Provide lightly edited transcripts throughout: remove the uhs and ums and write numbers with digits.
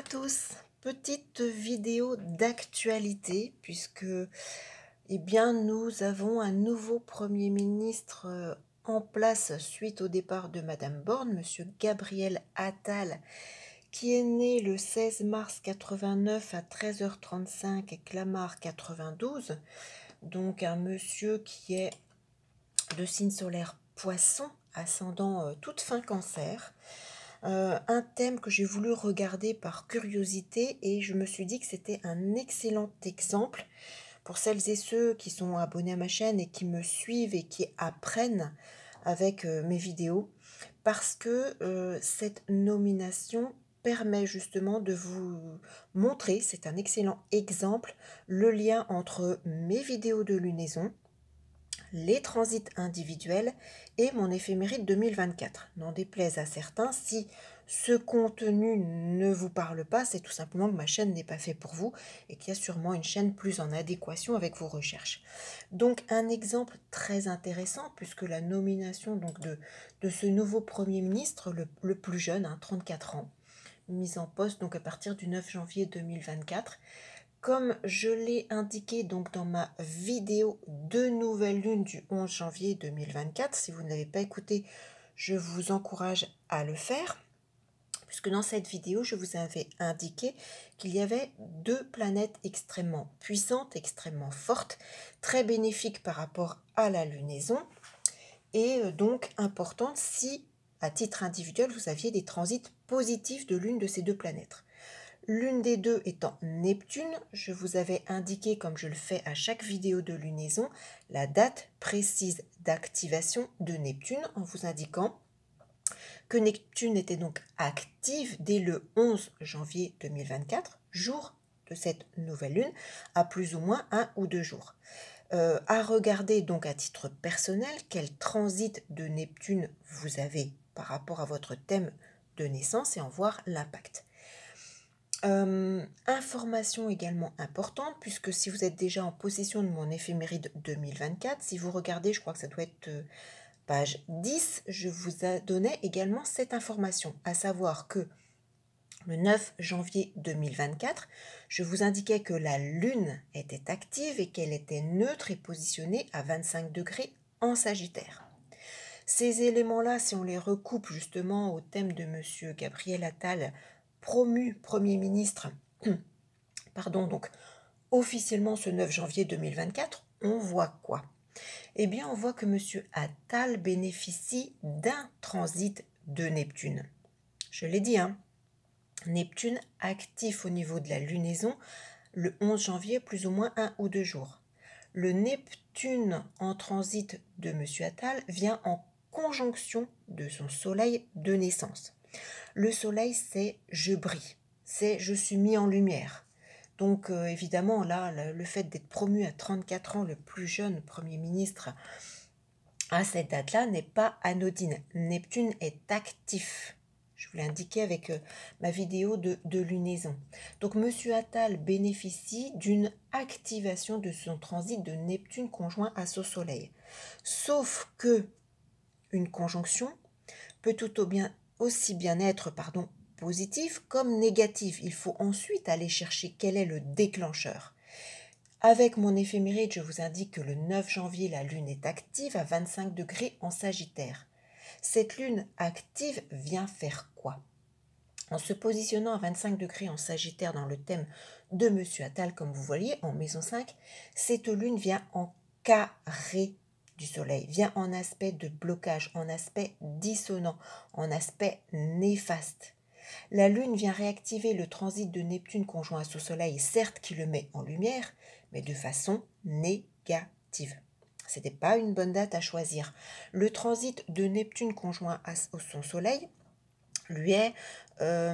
tous, petite vidéo d'actualité puisque nous avons un nouveau Premier ministre en place suite au départ de Madame Borne, Monsieur Gabriel Attal, qui est né le 16 mars 89 à 13h35 et Clamart 92, donc un monsieur qui est de signe solaire Poisson, ascendant toute fin Cancer. Un thème que j'ai voulu regarder par curiosité et je me suis dit que c'était un excellent exemple pour celles et ceux qui sont abonnés à ma chaîne et qui me suivent et qui apprennent avec mes vidéos, parce que cette nomination permet justement de vous montrer, c'est un excellent exemple, le lien entre mes vidéos de lunaison, les transits individuels et mon éphéméride 2024. N'en déplaise à certains, si ce contenu ne vous parle pas, c'est tout simplement que ma chaîne n'est pas faite pour vous et qu'il y a sûrement une chaîne plus en adéquation avec vos recherches. Donc un exemple très intéressant, puisque la nomination de ce nouveau Premier ministre, le plus jeune, 34 ans, mise en poste donc à partir du 9 janvier 2024, comme je l'ai indiqué donc dans ma vidéo de nouvelle lune du 11 janvier 2024, si vous ne l'avez pas écouté, je vous encourage à le faire, puisque dans cette vidéo, je vous avais indiqué qu'il y avait deux planètes extrêmement puissantes, extrêmement fortes, très bénéfiques par rapport à la lunaison, et donc importantes si, à titre individuel, vous aviez des transits positifs de l'une de ces deux planètes. L'une des deux étant Neptune, je vous avais indiqué, comme je le fais à chaque vidéo de lunaison, la date précise d'activation de Neptune en vous indiquant que Neptune était donc active dès le 11 janvier 2024, jour de cette nouvelle lune, à plus ou moins 1 ou 2 jours. À regarder donc à titre personnel quel transit de Neptune vous avez par rapport à votre thème de naissance et en voir l'impact. Information également importante, puisque si vous êtes déjà en possession de mon éphéméride 2024, si vous regardez, je crois que ça doit être page 10, je vous donnais également cette information, à savoir que le 9 janvier 2024, je vous indiquais que la Lune était active et qu'elle était neutre et positionnée à 25 degrés en Sagittaire. Ces éléments-là, si on les recoupe justement au thème de M. Gabriel Attal, promu Premier ministre, donc officiellement ce 9 janvier 2024, on voit quoi? Eh bien, on voit que M. Attal bénéficie d'un transit de Neptune. Je l'ai dit, Neptune actif au niveau de la lunaison le 11 janvier, plus ou moins 1 ou 2 jours. Le Neptune en transit de M. Attal vient en conjonction de son soleil de naissance. Le soleil, c'est je brille, c'est je suis mis en lumière. Donc évidemment, là, le fait d'être promu à 34 ans, le plus jeune Premier ministre à cette date-là, n'est pas anodine. Neptune est actif. Je vous l'ai indiqué avec ma vidéo de lunaison. Donc M. Attal bénéficie d'une activation de son transit de Neptune conjoint à son soleil. Sauf que une conjonction peut aussi bien être positif comme négatif. Il faut ensuite aller chercher quel est le déclencheur. Avec mon éphéméride, je vous indique que le 9 janvier, la Lune est active à 25 degrés en Sagittaire. Cette Lune active vient faire quoi? En se positionnant à 25 degrés en Sagittaire dans le thème de M. Attal, comme vous voyez, en maison 5, cette Lune vient en carré du Soleil, vient en aspect de blocage, en aspect dissonant, en aspect néfaste. La Lune vient réactiver le transit de Neptune conjoint à son Soleil, certes qui le met en lumière, mais de façon négative. Ce n'était pas une bonne date à choisir. Le transit de Neptune conjoint à son Soleil lui est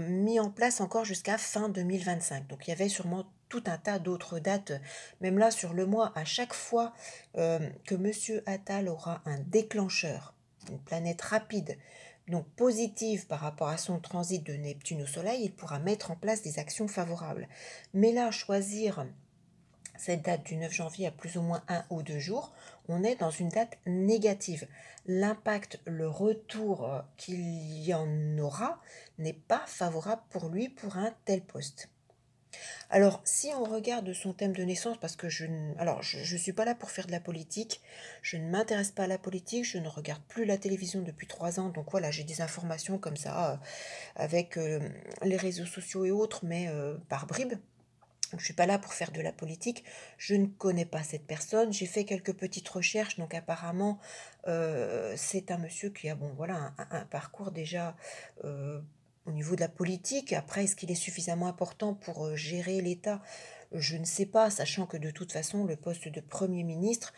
mis en place encore jusqu'à fin 2025. Donc il y avait sûrement tout un tas d'autres dates, même là sur le mois, à chaque fois que M. Attal aura un déclencheur, une planète rapide, donc positive par rapport à son transit de Neptune au Soleil, il pourra mettre en place des actions favorables. Mais là, choisir cette date du 9 janvier à plus ou moins 1 ou 2 jours, on est dans une date négative. L'impact, le retour qu'il y en aura n'est pas favorable pour lui pour un tel poste. Alors, si on regarde son thème de naissance, parce que je suis pas là pour faire de la politique, je ne m'intéresse pas à la politique, je ne regarde plus la télévision depuis 3 ans, donc voilà, j'ai des informations comme ça, avec les réseaux sociaux et autres, mais par bribes. Donc, je suis pas là pour faire de la politique, je ne connais pas cette personne, j'ai fait quelques petites recherches, donc apparemment, c'est un monsieur qui a, bon, voilà, un parcours déjà euh, au niveau de la politique. Après, est-ce qu'il est suffisamment important pour gérer l'État? Je ne sais pas, sachant que de toute façon, le poste de Premier ministre,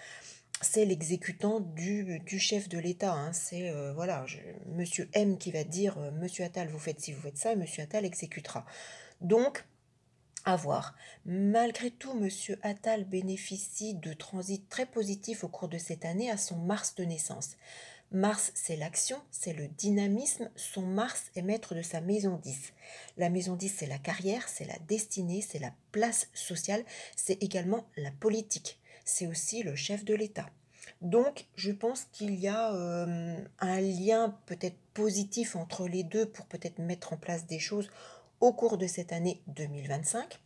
c'est l'exécutant du chef de l'État, hein. C'est, voilà, Monsieur M qui va dire, Monsieur Attal, vous faites ci, vous faites ça, et Monsieur Attal exécutera. Donc, à voir. Malgré tout, Monsieur Attal bénéficie de transits très positifs au cours de cette année à son Mars de naissance. Mars, c'est l'action, c'est le dynamisme. Son Mars est maître de sa maison 10. La maison 10, c'est la carrière, c'est la destinée, c'est la place sociale, c'est également la politique. C'est aussi le chef de l'État. Donc, je pense qu'il y a un lien peut-être positif entre les deux pour peut-être mettre en place des choses au cours de cette année 2025.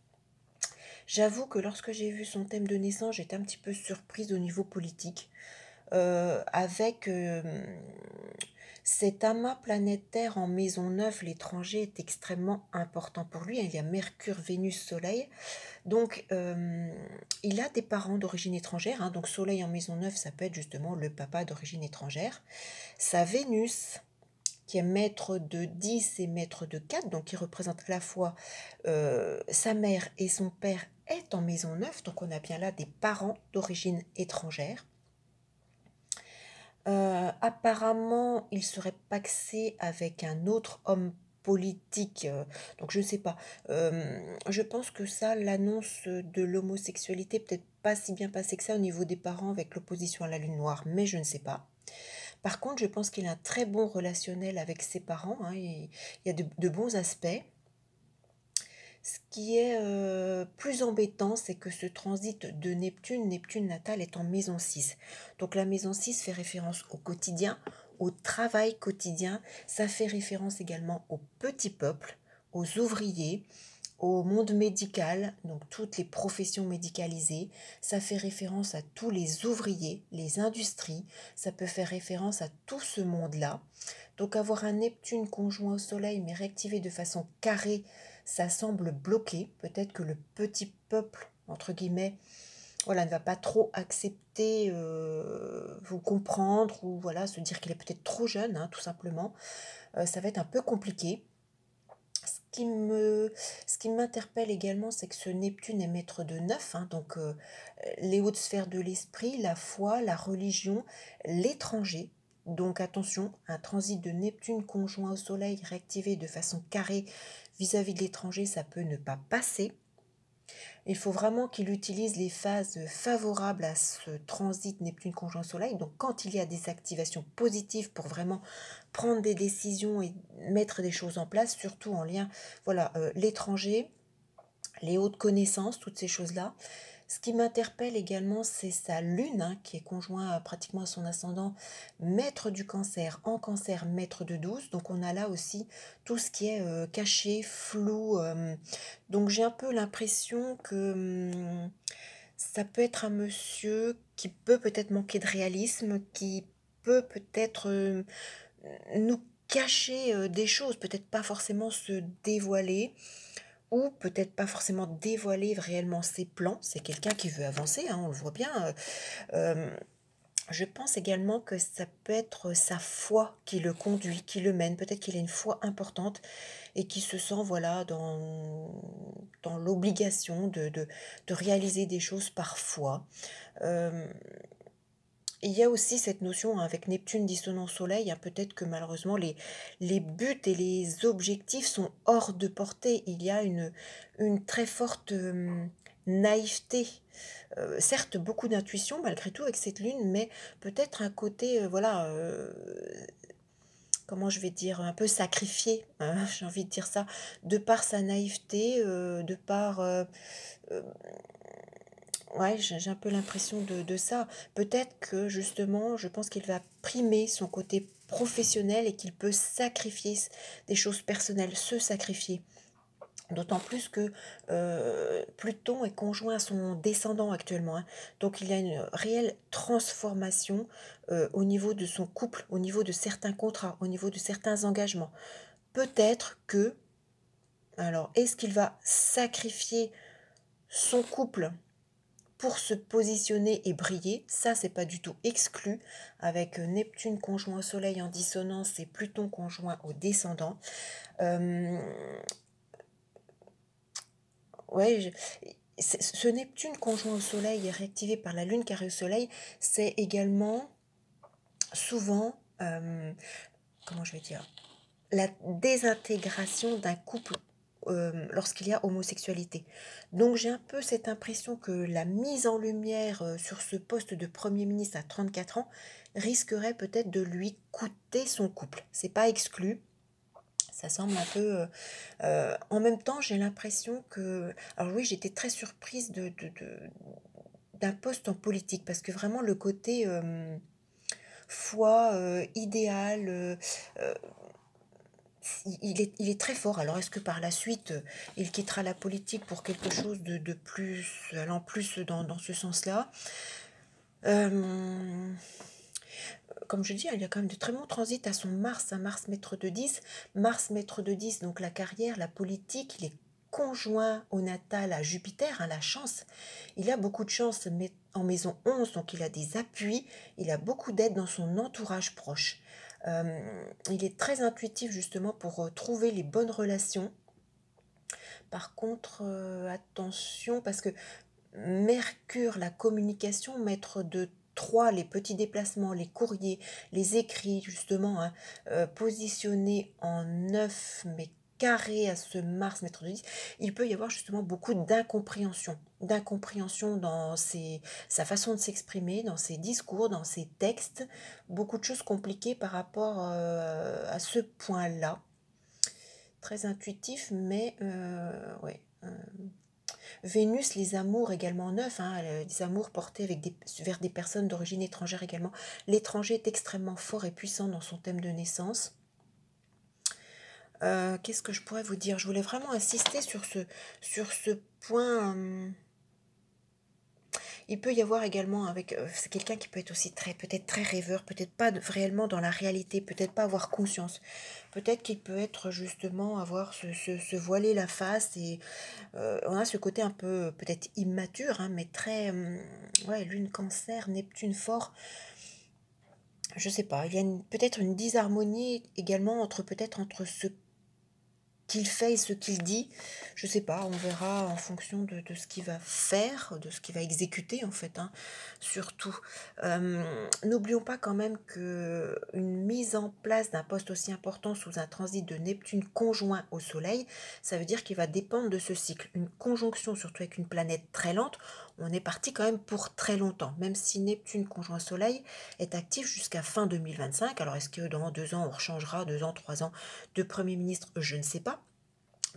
J'avoue que lorsque j'ai vu son thème de naissance, j'étais un petit peu surprise au niveau politique, avec cet amas planétaire en maison 9, l'étranger est extrêmement important pour lui. Il y a Mercure, Vénus, Soleil. Donc, il a des parents d'origine étrangère, hein. Donc, Soleil en maison 9, ça peut être justement le papa d'origine étrangère. Sa Vénus, qui est maître de 10 et maître de 4, donc qui représente à la fois sa mère et son père, est en maison 9, donc on a bien là des parents d'origine étrangère. Apparemment, il serait paxé avec un autre homme politique, donc je ne sais pas. Je pense que ça, l'annonce de l'homosexualité, peut-être pas si bien passée que ça au niveau des parents avec l'opposition à la Lune Noire, mais je ne sais pas. Par contre, je pense qu'il a un très bon relationnel avec ses parents, hein, il y a de bons aspects. Ce qui est plus embêtant, c'est que ce transit de Neptune, Neptune natal, est en maison 6. Donc la maison 6 fait référence au quotidien, au travail quotidien. Ça fait référence également aux petits peuples, aux ouvriers, au monde médical, donc toutes les professions médicalisées. Ça fait référence à tous les ouvriers, les industries. Ça peut faire référence à tout ce monde-là. Donc avoir un Neptune conjoint au Soleil mais réactivé de façon carrée, ça semble bloqué. Peut-être que le petit peuple, entre guillemets, voilà, ne va pas trop accepter, vous comprendre, ou voilà, se dire qu'il est peut-être trop jeune, hein, tout simplement. Ça va être un peu compliqué. Ce qui me, ce qui m'interpelle également, c'est que ce Neptune est maître de 9, hein, donc les hautes sphères de l'esprit, la foi, la religion, l'étranger. Donc attention, un transit de Neptune conjoint au Soleil réactivé de façon carrée vis-à-vis de l'étranger, ça peut ne pas passer. Il faut vraiment qu'il utilise les phases favorables à ce transit Neptune conjoint Soleil. Donc quand il y a des activations positives pour vraiment prendre des décisions et mettre des choses en place, surtout en lien, voilà, l'étranger, les hautes connaissances, toutes ces choses-là. Ce qui m'interpelle également, c'est sa lune, hein, qui est conjoint pratiquement à son ascendant, maître du cancer, en cancer, maître de 12. Donc on a là aussi tout ce qui est caché, flou. Donc j'ai un peu l'impression que ça peut être un monsieur qui peut peut-être manquer de réalisme, qui peut peut-être nous cacher des choses, peut-être pas forcément se dévoiler, ou peut-être pas forcément dévoiler réellement ses plans. C'est quelqu'un qui veut avancer, hein, on le voit bien. Euh, je pense également que ça peut être sa foi qui le conduit, qui le mène. Peut-être qu'il a une foi importante et qui se sent, voilà, dans l'obligation de réaliser des choses par foi. Euh, il y a aussi cette notion, hein, avec Neptune dissonant Soleil, hein, peut-être que malheureusement les buts et les objectifs sont hors de portée. Il y a une très forte naïveté. Certes, beaucoup d'intuition malgré tout avec cette lune, mais peut-être un côté, voilà, comment je vais dire, un peu sacrifié, hein, j'ai envie de dire ça, de par sa naïveté, de par Ouais, j'ai un peu l'impression de ça. Peut-être que justement, je pense qu'il va primer son côté professionnel et qu'il peut sacrifier des choses personnelles, se sacrifier. D'autant plus que Pluton est conjoint à son descendant actuellement, hein. Donc il y a une réelle transformation au niveau de son couple, au niveau de certains contrats, au niveau de certains engagements. Peut-être que, alors, est-ce qu'il va sacrifier son couple pour se positionner et briller? Ça, c'est pas du tout exclu, avec Neptune conjoint au Soleil en dissonance et Pluton conjoint au descendant. Euh, ouais, ce Neptune conjoint au Soleil et réactivé par la Lune carré au Soleil, c'est également souvent, comment je vais dire, la désintégration d'un couple lorsqu'il y a homosexualité. Donc j'ai un peu cette impression que la mise en lumière sur ce poste de Premier ministre à 34 ans risquerait peut-être de lui coûter son couple. C'est pas exclu. Ça semble un peu. En même temps, j'ai l'impression que. Alors oui, j'étais très surprise d'un poste en politique parce que vraiment le côté foi, idéal, euh, il est très fort. Alors, est-ce que par la suite, il quittera la politique pour quelque chose de plus, allant plus dans ce sens-là? Euh, Comme je dis, il y a quand même de très bons transits à son Mars, un Mars maître de 10. Mars maître de 10, donc la carrière, la politique, il est conjoint au natal à Jupiter, hein, la chance. Il a beaucoup de chance en maison 11, donc il a des appuis, il a beaucoup d'aide dans son entourage proche. Il est très intuitif justement pour trouver les bonnes relations. Par contre, attention, parce que Mercure, la communication, maître de 3, les petits déplacements, les courriers, les écrits, justement, hein, positionnés en 9 mais carré à ce Mars, maître de 10, il peut y avoir justement beaucoup d'incompréhension dans sa façon de s'exprimer, dans ses discours, dans ses textes, beaucoup de choses compliquées par rapport à ce point-là. Très intuitif, mais ouais. Vénus, les amours également neufs, hein, des amours portés vers des personnes d'origine étrangère également. L'étranger est extrêmement fort et puissant dans son thème de naissance. Qu'est-ce que je pourrais vous dire? Je voulais vraiment insister sur ce point. Il peut y avoir également c'est quelqu'un qui peut être aussi peut-être très rêveur, peut-être pas réellement dans la réalité, peut-être pas avoir conscience. Peut-être qu'il peut être justement avoir se voiler la face et on a ce côté un peu peut-être immature, hein, mais très ouais, Lune Cancer, Neptune fort. Je sais pas, il y a peut-être une disharmonie également entre ce qu'il fait et ce qu'il dit. Je sais pas, on verra en fonction de ce qu'il va faire, de ce qu'il va exécuter en fait, hein, surtout. N'oublions pas quand même que une mise en place d'un poste aussi important sous un transit de Neptune conjoint au Soleil, ça veut dire qu'il va dépendre de ce cycle. Une conjonction, surtout avec une planète très lente, on est parti quand même pour très longtemps, même si Neptune conjoint Soleil est actif jusqu'à fin 2025. Alors est-ce que dans 2 ans on rechangera, 2 ans, 3 ans de Premier ministre? Je ne sais pas.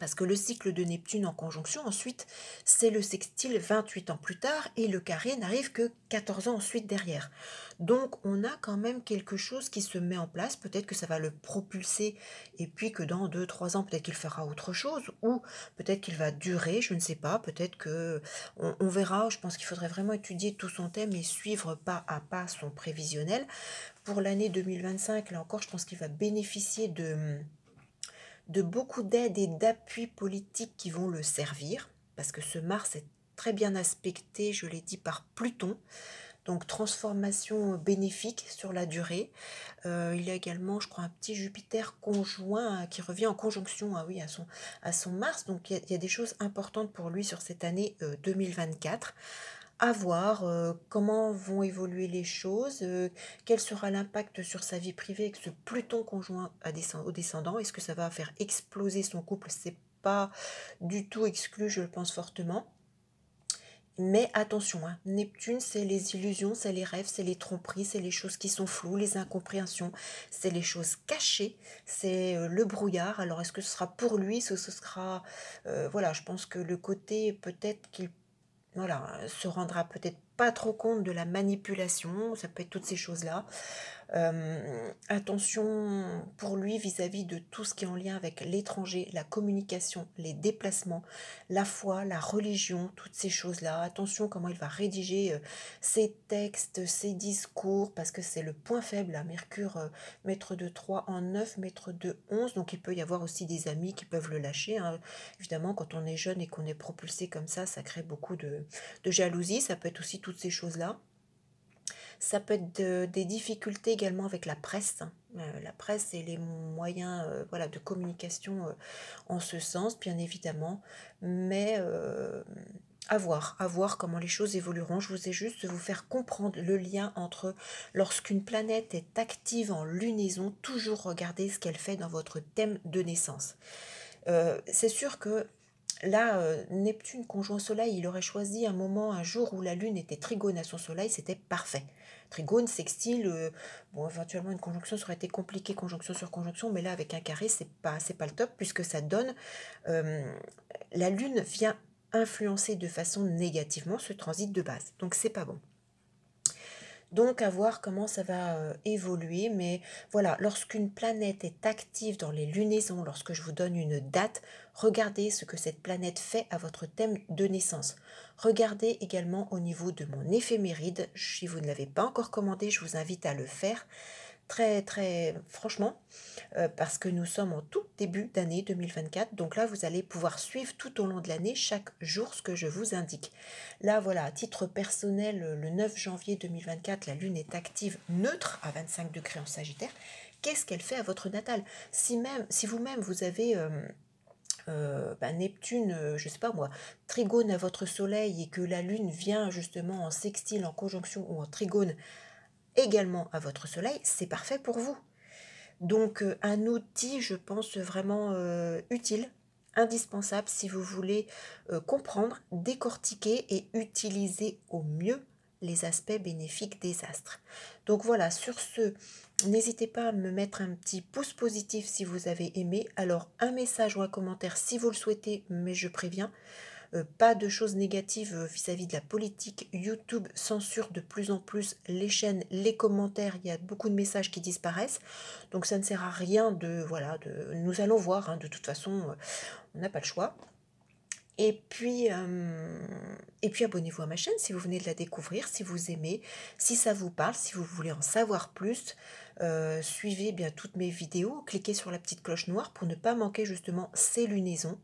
Parce que le cycle de Neptune en conjonction, ensuite, c'est le sextile 28 ans plus tard et le carré n'arrive que 14 ans ensuite derrière. Donc on a quand même quelque chose qui se met en place, peut-être que ça va le propulser et puis que dans 2 3 ans, peut-être qu'il fera autre chose ou peut-être qu'il va durer, je ne sais pas, peut-être que on verra, je pense qu'il faudrait vraiment étudier tout son thème et suivre pas à pas son prévisionnel. Pour l'année 2025, là encore, je pense qu'il va bénéficier de beaucoup d'aides et d'appuis politiques qui vont le servir, parce que ce Mars est très bien aspecté, je l'ai dit, par Pluton, donc transformation bénéfique sur la durée. Il y a également, je crois, un petit Jupiter conjoint qui revient en conjonction oui, à son Mars, donc il y a des choses importantes pour lui sur cette année 2024 à voir comment vont évoluer les choses, quel sera l'impact sur sa vie privée avec ce Pluton conjoint au descendant. Est-ce que ça va faire exploser son couple? C'est pas du tout exclu, je le pense fortement. Mais attention, hein, Neptune, c'est les illusions, c'est les rêves, c'est les tromperies, c'est les choses qui sont floues, les incompréhensions, c'est les choses cachées, c'est le brouillard. Alors, est-ce que ce sera pour lui, ce sera... voilà, je pense que le côté peut-être qu'il voilà, se rendra peut-être pas trop compte de la manipulation, ça peut être toutes ces choses-là. Attention pour lui vis-à-vis de tout ce qui est en lien avec l'étranger, la communication, les déplacements, la foi, la religion, toutes ces choses-là. Attention comment il va rédiger ses textes, ses discours, parce que c'est le point faible à Mercure, maître de 3 en 9, maître de 11, donc il peut y avoir aussi des amis qui peuvent le lâcher, hein. Évidemment, quand on est jeune et qu'on est propulsé comme ça crée beaucoup de jalousie, ça peut être aussi toutes ces choses-là. Ça peut être des difficultés également avec la presse, hein. La presse et les moyens voilà, de communication en ce sens, bien évidemment. Mais à voir comment les choses évolueront. Je vous ai juste vous faire comprendre le lien entre lorsqu'une planète est active en lunaison, toujours regarder ce qu'elle fait dans votre thème de naissance. C'est sûr que là, Neptune conjoint Soleil, il aurait choisi un moment, un jour où la Lune était trigone à son Soleil, c'était parfait. Trigone, sextile, bon, éventuellement une conjonction, ça aurait été compliqué, conjonction sur conjonction, mais là, avec un carré, c'est pas le top, puisque ça donne, euh, la Lune vient influencer de façon négativement ce transit de base, donc c'est pas bon. Donc à voir comment ça va évoluer, mais voilà, lorsqu'une planète est active dans les lunaisons, lorsque je vous donne une date, regardez ce que cette planète fait à votre thème de naissance. Regardez également au niveau de mon éphéméride, si vous ne l'avez pas encore commandé, je vous invite à le faire. Très très franchement, parce que nous sommes en tout début d'année 2024. Donc là, vous allez pouvoir suivre tout au long de l'année, chaque jour, ce que je vous indique. Là, voilà, à titre personnel, le 9 janvier 2024, la Lune est active neutre à 25 degrés en Sagittaire. Qu'est-ce qu'elle fait à votre natal? Si vous-même, vous avez... Neptune, je sais pas moi, trigone à votre soleil et que la Lune vient justement en sextile, en conjonction ou en trigone également à votre soleil, c'est parfait pour vous. Donc un outil, je pense, vraiment utile, indispensable si vous voulez comprendre, décortiquer et utiliser au mieux les aspects bénéfiques des astres. Donc voilà, sur ce, n'hésitez pas à me mettre un petit pouce positif si vous avez aimé. Alors un message ou un commentaire si vous le souhaitez, mais je préviens, pas de choses négatives vis-à-vis de la politique. YouTube censure de plus en plus les chaînes, les commentaires. Il y a beaucoup de messages qui disparaissent. Donc ça ne sert à rien de... Voilà, nous allons voir. Hein, de toute façon, on n'a pas le choix. Et puis abonnez-vous à ma chaîne si vous venez de la découvrir, si vous aimez, si ça vous parle, si vous voulez en savoir plus. Suivez bien toutes mes vidéos, cliquez sur la petite cloche noire pour ne pas manquer justement ces lunaisons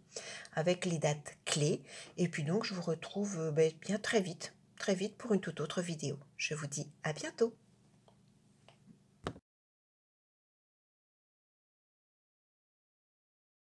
avec les dates clés. Et puis donc je vous retrouve bien très vite pour une toute autre vidéo. Je vous dis à bientôt.